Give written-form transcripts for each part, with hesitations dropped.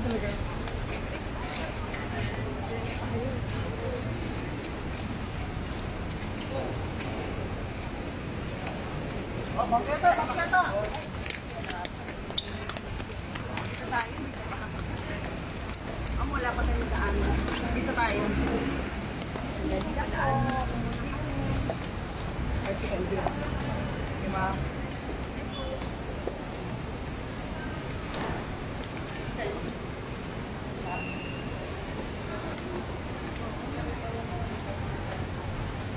talaga. Oh, baketa, baketa! Wala pa kami daan. Dito tayo. Ay, si Andrew. Okay, ma'am.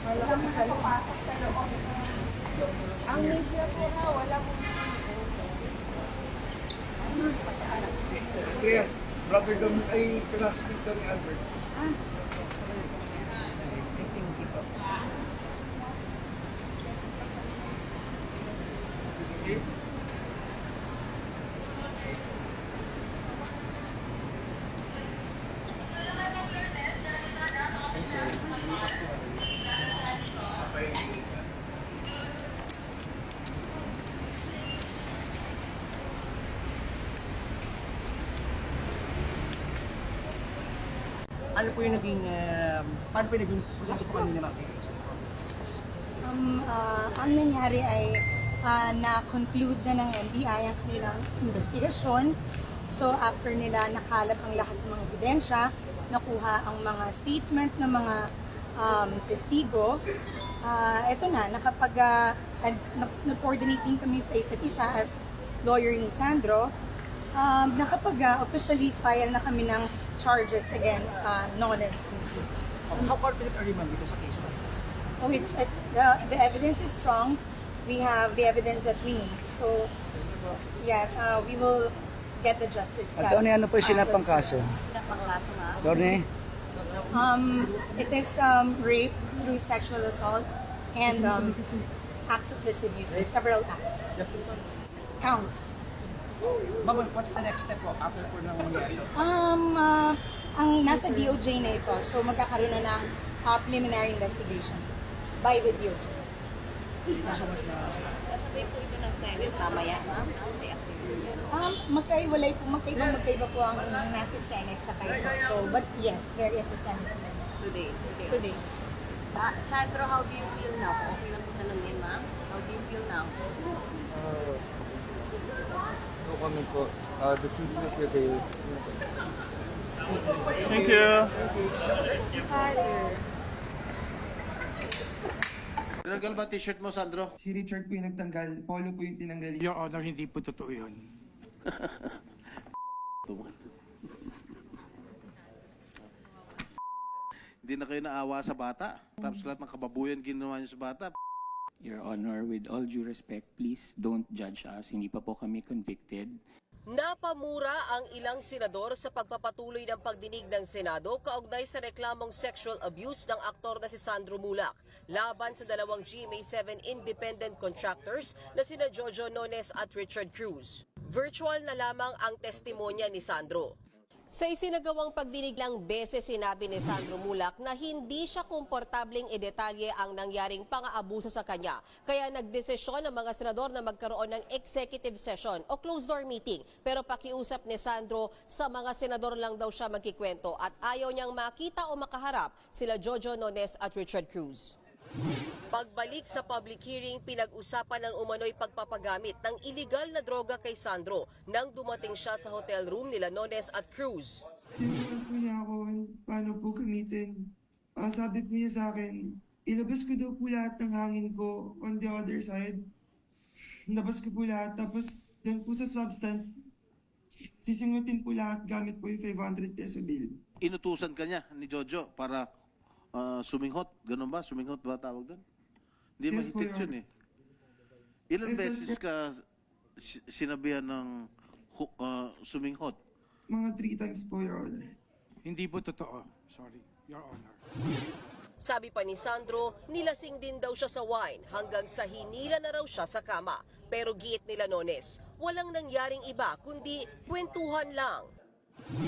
Wala kang papasok sa loob. Ang media po na, wala po. Yes, brother dom ay classmate daw ni Albert. Ano po yung naging, paano po yung naging proseso po kanina, ma'am? Ang nangyari ay na-conclude na ng NBI ang kanilang investigasyon. So after nila nakalap ang lahat ng mga ebidensya, nakuha ang mga statement ng mga testigo, eto na, nag-coordinate din kami sa isa't isa as lawyer ni Sandro. Officially file na kami ng charges against Nones. How confident are you, ma'am, dito sa case? Oh, the evidence is strong. We have the evidence that we need. So, yeah, we will get the justice. Attorney, ano po yung sinapang kaso? Sinapang kaso nga. Attorney? It is rape through sexual assault and acts of disabuse. Several acts. Counts. Ma'am, what's the next step po after po nang mangyari? Ang nasa DOJ na ito, so magkakaroon na ng preliminary investigation by the DOJ. Thank you so much, ma'am. Kasabay po ito ng Senate mamaya, ma'am. Magkaiba po ang nasa Senate sa kayo. So, but yes, there is a Senate Today. today. Sandro, how do you feel now? Okay lang po tanongin, ma'am. How do you feel now? No comment po. The truth will prevail. Thank you. Tinanggal ba t-shirt mo, Sandro? Si Richard po yung nagtanggal, Polo po yung tinanggal. Your Honor, hindi po totoo yun. Hindi na kayo naawa sa bata. Tapos lahat ng kababuyan ginawa niyo sa bata. Your Honor, with all due respect, please don't judge us. Hindi pa po kami convicted. Napamura ang ilang senador sa pagpapatuloy ng pagdinig ng Senado kaugnay sa reklamong sexual abuse ng aktor na si Sandro Mulak laban sa dalawang GMA7 independent contractors na sina Jojo Nones at Richard Cruz. Virtual na lamang ang testimonya ni Sandro. Sa isinagawang pagdinig lang beses sinabi ni Sandro Mulak na hindi siya komportableng idetalye ang nangyaring pang-aabuso sa kanya. Kaya nagdesisyon ang mga senador na magkaroon ng executive session o closed-door meeting. Pero pakiusap ni Sandro, sa mga senador lang daw siya magkikwento at ayaw niyang makita o makaharap sila Jojo Nones at Richard Cruz. Pagbalik sa public hearing, pinag-usapan ng umano'y pagpapagamit ng iligal na droga kay Sandro nang dumating siya sa hotel room nila Nones at Cruz. Tinuwan po niya ako paano po gamitin. Sabi po niya sa akin, ilabas ko daw po lahat ng hangin ko on the other side. Labas ko po lahat, tapos doon po sa substance, sisingutin po lahat gamit po yung 500 peso bill. Inutusan ka niya ni Jojo para suminghot. Ganun ba? Suminghot ba tawag doon? Hindi Yes, mahigpit po, yun eh. Ilang beses ka sinabihan ng suminghot? Mga 3 times po, Your Honor. Hindi po totoo. Sorry, Your Honor. Sabi pa ni Sandro, nilasing din daw siya sa wine hanggang sa hinila na raw siya sa kama. Pero giit nila Nones, walang nangyaring iba kundi kwentuhan lang.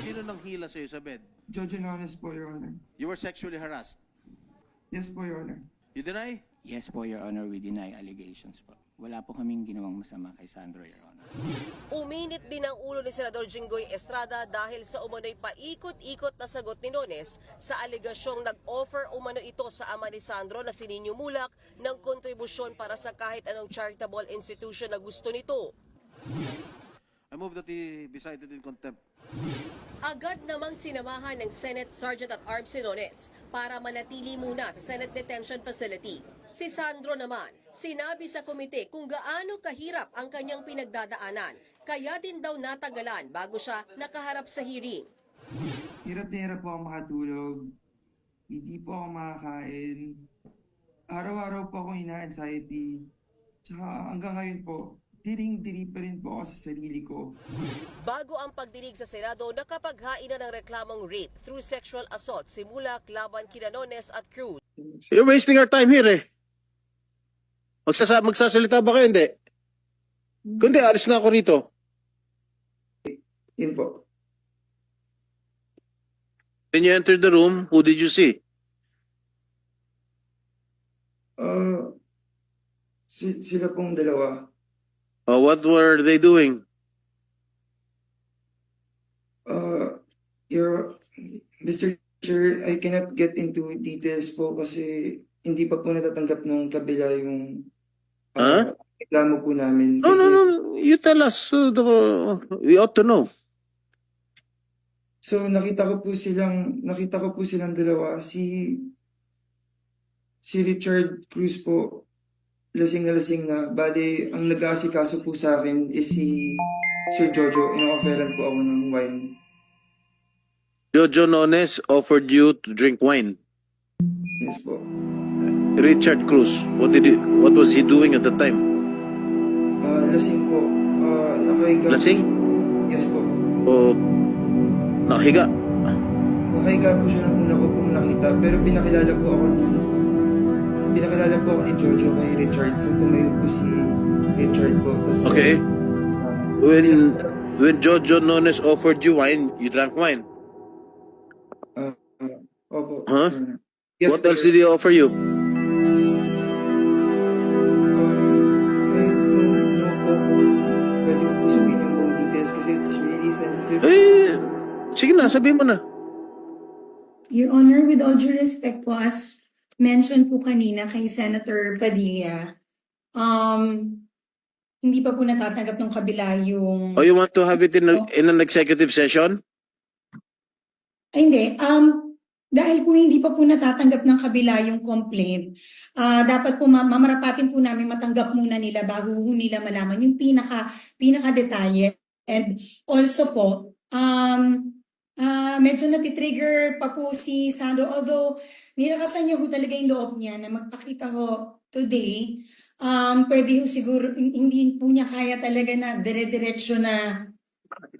Sino nang hila sa'yo sa bed? Jojo Nones po, Your Honor. You were sexually harassed? Yes po, Your Honor. You deny? Yes po, Your Honor, we deny allegations po. Wala po kaming ginawang masama kay Sandro, Your Honor. Uminit din ang ulo ni Senador Jinggoy Estrada dahil sa umano'y paikot-ikot na sagot ni Nones sa alegasyong nag-offer umano ito sa ama ni Sandro na si Nino Mulak ng kontribusyon para sa kahit anong charitable institution na gusto nito. I move that he be cited in contempt. Agad namang sinamahan ng Senate Sergeant at Arms si Nones para manatili muna sa Senate Detention Facility. Si Sandro naman, sinabi sa komite kung gaano kahirap ang kanyang pinagdadaanan, kaya din daw natagalan bago siya nakaharap sa hearing. Hirap na hirap po ako makatulog. Hindi po ako makakain. Araw-araw po akong ina-anxiety. Tsaka hanggang ngayon po, tiring-tiri pa rin po ako sa sarili ko. Bago ang pagdinig sa Senado, nakapaghain na ng reklamong rape through sexual assault si Mulak laban kina Nones at Cruz. You're wasting our time here eh. Magsasalita ba kayo? Hindi. Kundi, alis na ako rito. Yun po. When you entered the room, who did you see? Sila pong dalawa. What were they doing? Mr. Chair, I cannot get into details po kasi hindi pa po natatanggap ng kabila yung reklamo po namin. No. You tell us. We ought to know. So nakita ko po silang dalawa. Si Richard Cruz po, lasing na. Bali, ang nag-aasikaso po sa akin is si Sir Jojo. Ino-offeran po ako ng wine. Jojo Nones offered you to drink wine. Yes po. Richard Cruz, what was he doing at the time? Lasing po. Nakahiga. Lasing? Yes po. O nakahiga? Nakahiga po siya nung una ko pong nakita. Pero pinakilala po ako ni Jojo kay Richard. So tumayo po si Richard po. Tas, Okay. When Jojo Nones offered you wine, you drank wine? Opo. Huh? Yes, What else did he offer you? I don't know po kung pwede ko po sabihin yung buong details kasi it's really sensitive. Sige na, sabihin mo na. Your Honor, with all due respect po, as mentioned po kanina kay Senator Padilla, hindi pa po natatanggap ng kabila yung... You want to have it in an executive session? Ay, hindi. Dahil po hindi pa po natatanggap ng kabila yung complaint, dapat po mamarapatin po namin matanggap muna nila bago nila malaman yung pinaka-detalye. And also po, medyo natitrigger pa po si Sandro. Although, nilakasan niya po talaga yung loob niya na magpakita ko today, pwede po siguro, hindi po niya kaya talaga na dire-diretso na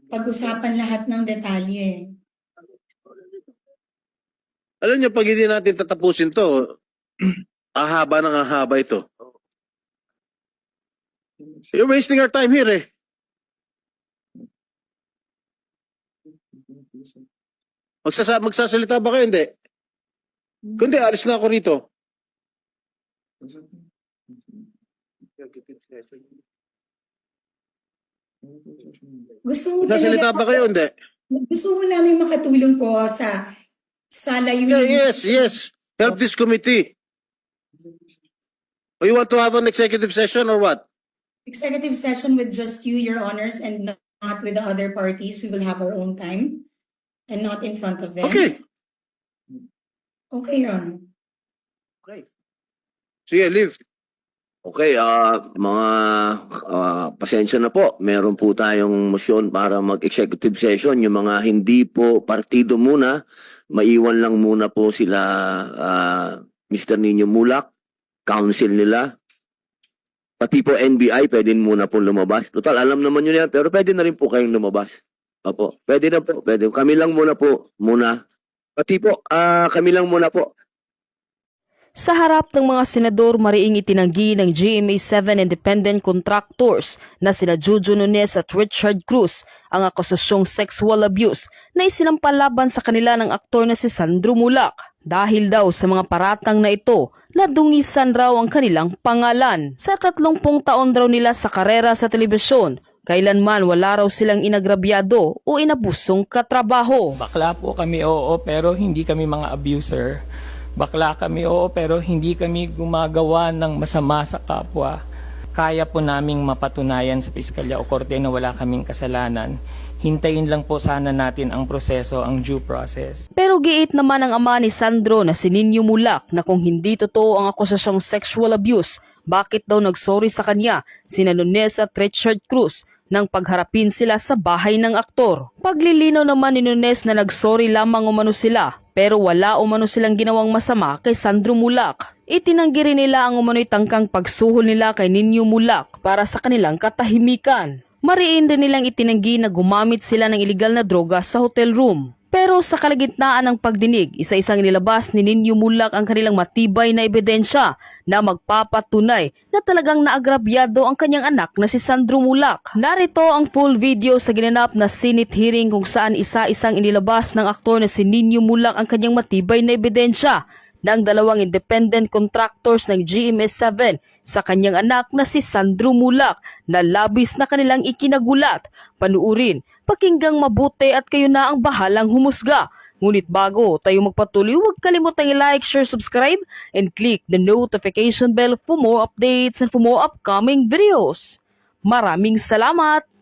pag-usapan lahat ng detalye. Alam niyo, pag hindi natin tatapusin to, ahaba ng ahaba ito. You're wasting our time here eh. Magsasalita ba kayo? Hindi. Kundi, alis na ako rito. Magsasalita ba kayo? Hindi. Gusto mo namin makatulong po sa layunin. Yes. Help this committee. You want to have an executive session or what? Executive session with just you, Your Honors, and not with the other parties. We will have our own time and not in front of them. Okay. Okay, Your Honor. Sige, leave. Okay, mga pasensya na po. Meron po tayong motion para mag-executive session. Yung mga hindi po partido muna, maiwan lang muna po sila Mr. Nino Mulak, council nila. Pati po NBI, pwede muna po lumabas. Total, alam naman yun yan, pero pwede na rin po kayong lumabas. Opo, pwede na po. Pwede. Kami lang muna po, muna. Pati po, kami lang muna po. Sa harap ng mga senador, mariing itinanggi ng GMA7 independent contractors na sina Jojo Nones at Richard Cruz ang akusasyong sexual abuse na isinampalaban sa kanila ng aktor na si Sandro Mulak. dahil daw sa mga paratang na ito na dungisan raw ang kanilang pangalan. Sa 30 taon raw nila sa karera sa telebisyon, kailanman wala raw silang inagrabyado o inabusong katrabaho. Bakla po kami, oo, pero hindi kami mga abuser. Bakla kami, oo, pero hindi kami gumagawa ng masama sa kapwa. Kaya po naming mapatunayan sa piskalya o korte na wala kaming kasalanan. Hintayin lang po sana natin ang proseso, ang due process. Pero giit naman ang ama ni Sandro na si Nino Mulak na kung hindi totoo ang akusasyong sexual abuse, bakit daw nagsorry sa kanya sina Nunes at Richard Cruz nang pagharapin sila sa bahay ng aktor. Paglilinaw naman ni Nunes na nagsorry lamang umano sila pero wala umano silang ginawang masama kay Sandro Mulak. Itinanggi rin nila ang umano'y tangkang pagsuhol nila kay Nino Mulak para sa kanilang katahimikan. Mariin din nilang itinanggi na gumamit sila ng iligal na droga sa hotel room. Pero sa kalagitnaan ng pagdinig, isa-isang nilabas ni Nino Mulak ang kanilang matibay na ebidensya na magpapatunay na talagang naagrabyado ang kanyang anak na si Sandro Mulak. Narito ang full video sa ginanap na Senate hearing kung saan isa-isang inilabas ng aktor na si Nino Mulak ang kanyang matibay na ebidensya ng dalawang independent contractors ng GMA7 sa kanyang anak na si Sandro Mulak na labis na kanilang ikinagulat. Panuurin, pakinggang mabuti at kayo na ang bahalang humusga. Ngunit bago tayo magpatuloy, huwag kalimutang i-like, share, subscribe, and click the notification bell for more updates and for more upcoming videos. Maraming salamat!